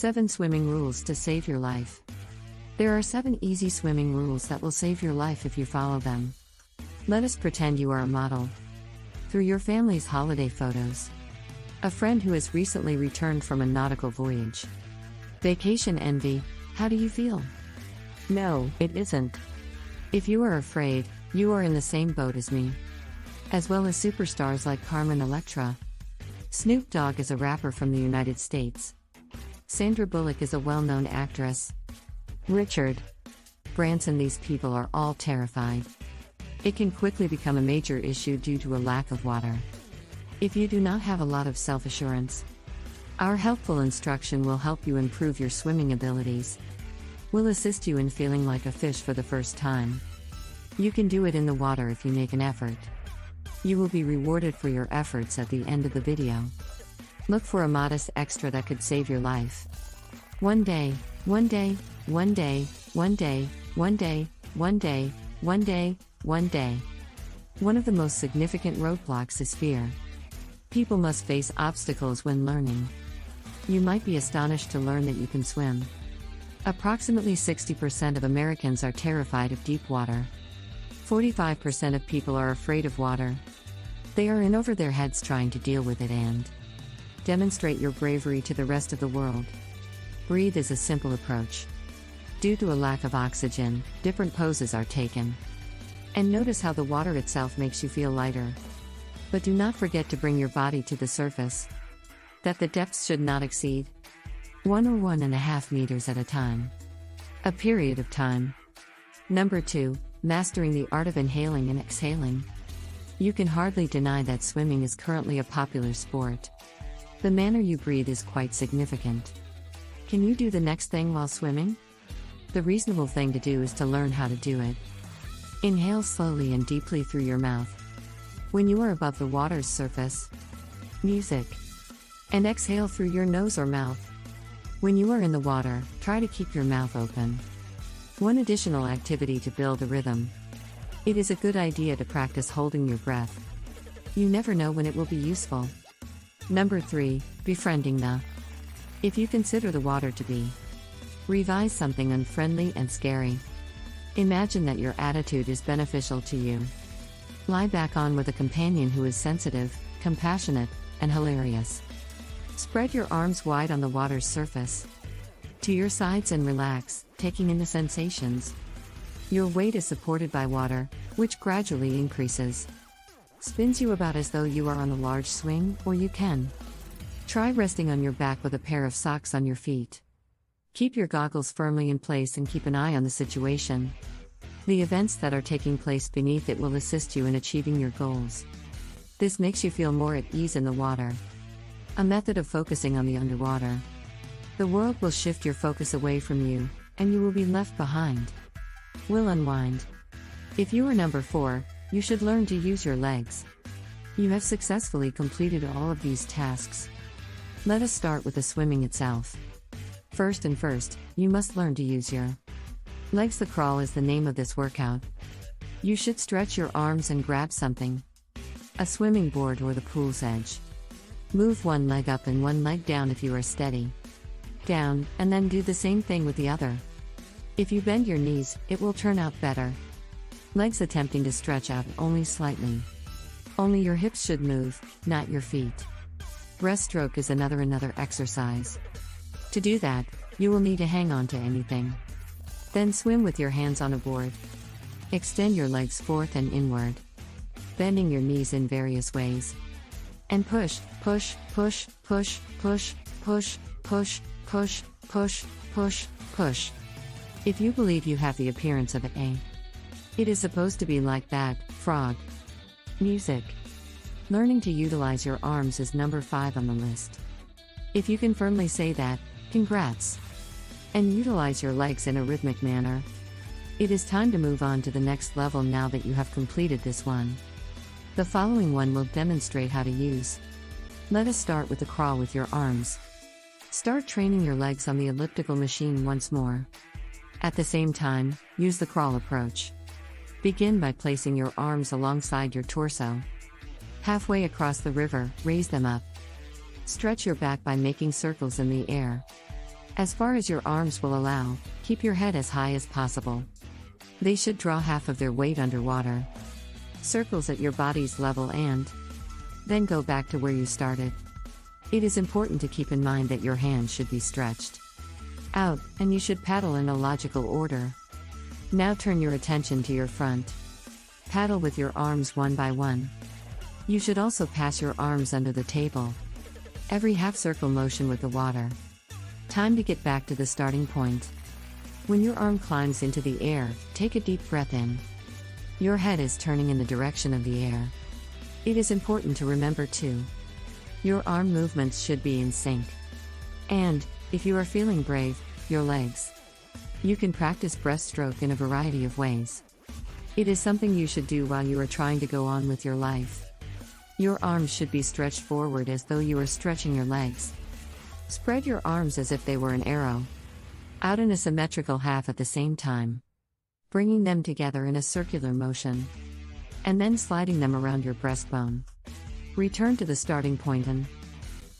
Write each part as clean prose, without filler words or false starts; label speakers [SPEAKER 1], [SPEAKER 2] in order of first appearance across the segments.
[SPEAKER 1] 7 Swimming Rules to Save Your Life. There are 7 easy swimming rules that will save your life if you follow them. Let us pretend you are a model. Through your family's holiday photos. A friend who has recently returned from a nautical voyage. Vacation envy, how do you feel? No, it isn't. If you are afraid, you are in the same boat as me. As well as superstars like Carmen Electra. Snoop Dogg is a rapper from the United States. Sandra Bullock is a well-known actress. Richard Branson. These people are all terrified. It can quickly become a major issue due to a lack of water. If you do not have a lot of self-assurance, our helpful instruction will help you improve your swimming abilities. We'll assist you in feeling like a fish for the first time. You can do it in the water if you make an effort. You will be rewarded for your efforts at the end of the video. Look for a modest extra that could save your life. One day, one day, one day, one day, one day, one day, one day, one day. One of the most significant roadblocks is fear. People must face obstacles when learning. You might be astonished to learn that you can swim. Approximately 60% of Americans are terrified of deep water. 45% of people are afraid of water. They are in over their heads trying to deal with it and demonstrate your bravery to the rest of the world. Breathe is a simple approach. Due to a lack of oxygen, different poses are taken. And notice how the water itself makes you feel lighter. But do not forget to bring your body to the surface. That the depths should not exceed 1 or 1.5 meters at a time. A period of time. Number 2, mastering the art of inhaling and exhaling. You can hardly deny that swimming is currently a popular sport. The manner you breathe is quite significant. Can you do the next thing while swimming? The reasonable thing to do is to learn how to do it. Inhale slowly and deeply through your mouth. When you are above the water's surface. Music. And exhale through your nose or mouth. When you are in the water, try to keep your mouth open. One additional activity to build a rhythm. It is a good idea to practice holding your breath. You never know when it will be useful. Number 3, befriending the. If you consider the water to be revise something unfriendly and scary. Imagine that your attitude is beneficial to you. Lie back on with a companion who is sensitive, compassionate, and hilarious. Spread your arms wide on the water's surface. To your sides and relax, taking in the sensations. Your weight is supported by water, which gradually increases. Spins you about as though you are on a large swing, or you can try resting on your back with a pair of socks on your feet. Keep your goggles firmly in place and keep an eye on the situation. The events that are taking place beneath it will assist you in achieving your goals. This makes you feel more at ease in the water. A method of focusing on the underwater. The world will shift your focus away from you, and you will be left behind. Will unwind. If you are number 4, you should learn to use your legs. You have successfully completed all of these tasks. Let us start with the swimming itself. First, you must learn to use your legs. The crawl is the name of this workout. You should stretch your arms and grab something. A swimming board or the pool's edge. Move one leg up and one leg down if you are steady. Down, and then do the same thing with the other. If you bend your knees, it will turn out better. Legs attempting to stretch out only slightly. Only your hips should move, not your feet. Breaststroke is another exercise. To do that, you will need to hang on to anything. Then swim with your hands on a board. Extend your legs forth and inward, bending your knees in various ways. And push, push, push, push, push, push, push, push, push, push, push. If you believe you have the appearance of it is supposed to be like that, frog. Music. Learning to utilize your arms is number 5 on the list. If you can firmly say that, congrats. And utilize your legs in a rhythmic manner. It is time to move on to the next level now that you have completed this one. The following one will demonstrate how to use. Let us start with the crawl with your arms. Start training your legs on the elliptical machine once more. At the same time, use the crawl approach. Begin by placing your arms alongside your torso. Halfway across the river, raise them up. Stretch your back by making circles in the air. As far as your arms will allow, keep your head as high as possible. They should draw half of their weight underwater. Circles at your body's level and then go back to where you started. It is important to keep in mind that your hands should be stretched out, and you should paddle in a logical order. Now turn your attention to your front. Paddle with your arms one by one. You should also pass your arms under the table. Every half-circle motion with the water. Time to get back to the starting point. When your arm climbs into the air, take a deep breath in. Your head is turning in the direction of the air. It is important to remember too. Your arm movements should be in sync. And, if you are feeling brave, your legs. You can practice breaststroke in a variety of ways. It is something you should do while you are trying to go on with your life. Your arms should be stretched forward as though you are stretching your legs. Spread your arms as if they were an arrow, out in a symmetrical half at the same time, bringing them together in a circular motion, and then sliding them around your breastbone. Return to the starting point and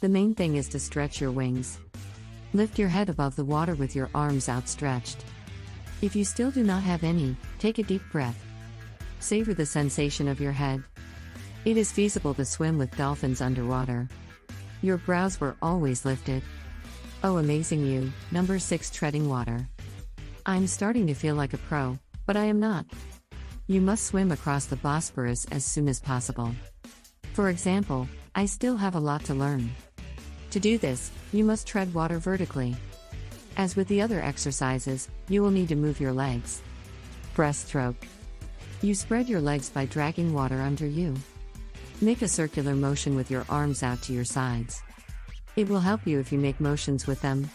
[SPEAKER 1] the main thing is to stretch your wings. Lift your head above the water with your arms outstretched. If you still do not have any, take a deep breath. Savor the sensation of your head. It is feasible to swim with dolphins underwater. Your brows were always lifted. Oh, amazing you. Number 6, treading water. I'm starting to feel like a pro, but I am not. You must swim across the Bosphorus as soon as possible. For example, I still have a lot to learn. To do this, you must tread water vertically. As with the other exercises, you will need to move your legs. Breaststroke. You spread your legs by dragging water under you. Make a circular motion with your arms out to your sides. It will help you if you make motions with them.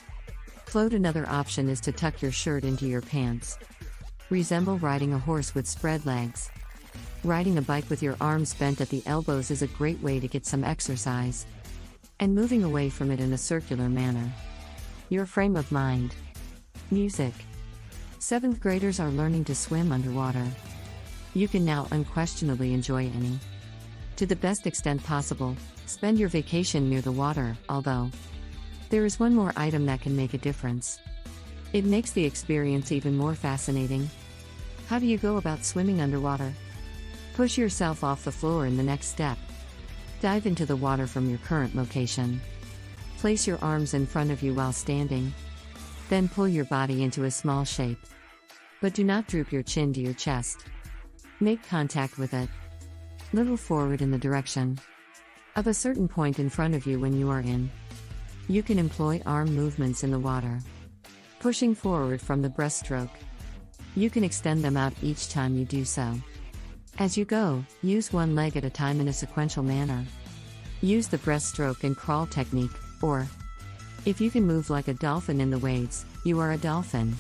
[SPEAKER 1] Float. Another option is to tuck your shirt into your pants. Resemble riding a horse with spread legs. Riding a bike with your arms bent at the elbows is a great way to get some exercise. And moving away from it in a circular manner. Your frame of mind. Music. 7th graders are learning to swim underwater. You can now unquestionably enjoy any. To the best extent possible, spend your vacation near the water, although there is one more item that can make a difference. It makes the experience even more fascinating. How do you go about swimming underwater? Push yourself off the floor in the next step. Dive into the water from your current location. Place your arms in front of you while standing. Then pull your body into a small shape. But do not droop your chin to your chest. Make contact with it. Little forward in the direction of a certain point in front of you when you are in. You can employ arm movements in the water. Pushing forward from the breaststroke. You can extend them out each time you do so. As you go, use one leg at a time in a sequential manner. Use the breaststroke and crawl technique, or if you can move like a dolphin in the waves, you are a dolphin.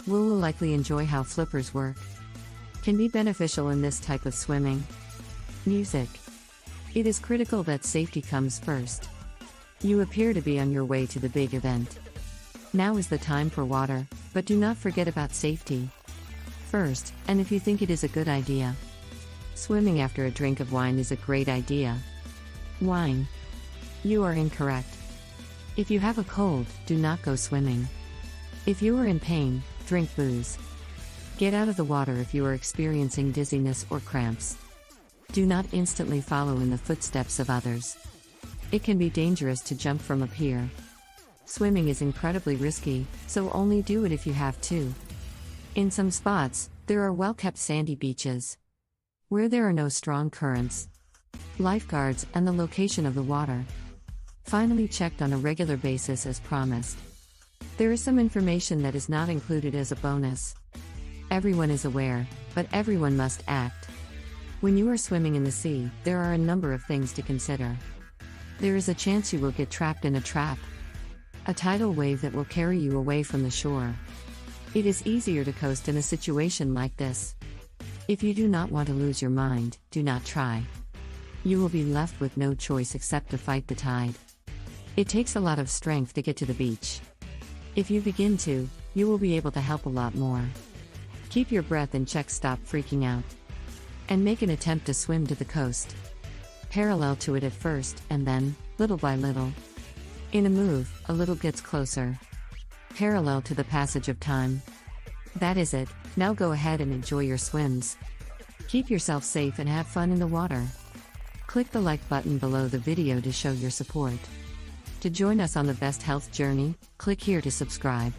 [SPEAKER 1] We will likely enjoy how flippers work. Can be beneficial in this type of swimming. Music. It is critical that safety comes first. You appear to be on your way to the big event. Now is the time for water, but do not forget about safety first, and if you think it is a good idea. Swimming after a drink of wine is a great idea. Wine. You are incorrect. If you have a cold, do not go swimming. If you are in pain, drink booze. Get out of the water if you are experiencing dizziness or cramps. Do not instantly follow in the footsteps of others. It can be dangerous to jump from a pier. Swimming is incredibly risky, so only do it if you have to. In some spots, there are well-kept sandy beaches where there are no strong currents. Lifeguards and the location of the water. Finally checked on a regular basis as promised. There is some information that is not included as a bonus. Everyone is aware, but everyone must act. When you are swimming in the sea, there are a number of things to consider. There is a chance you will get trapped in a trap. A tidal wave that will carry you away from the shore. It is easier to coast in a situation like this. If you do not want to lose your mind, do not try. You will be left with no choice except to fight the tide. It takes a lot of strength to get to the beach. If you begin to, you will be able to help a lot more. Keep your breath in check, stop freaking out. And make an attempt to swim to the coast. Parallel to it at first, and then, little by little. In a move, a little gets closer. parallel to the passage of time. That is it, now go ahead and enjoy your swims. Keep yourself safe and have fun in the water. Click the like button below the video to show your support. To join us on the best health journey, click here to subscribe.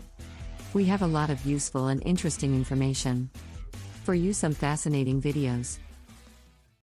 [SPEAKER 1] We have a lot of useful and interesting information. For you, some fascinating videos.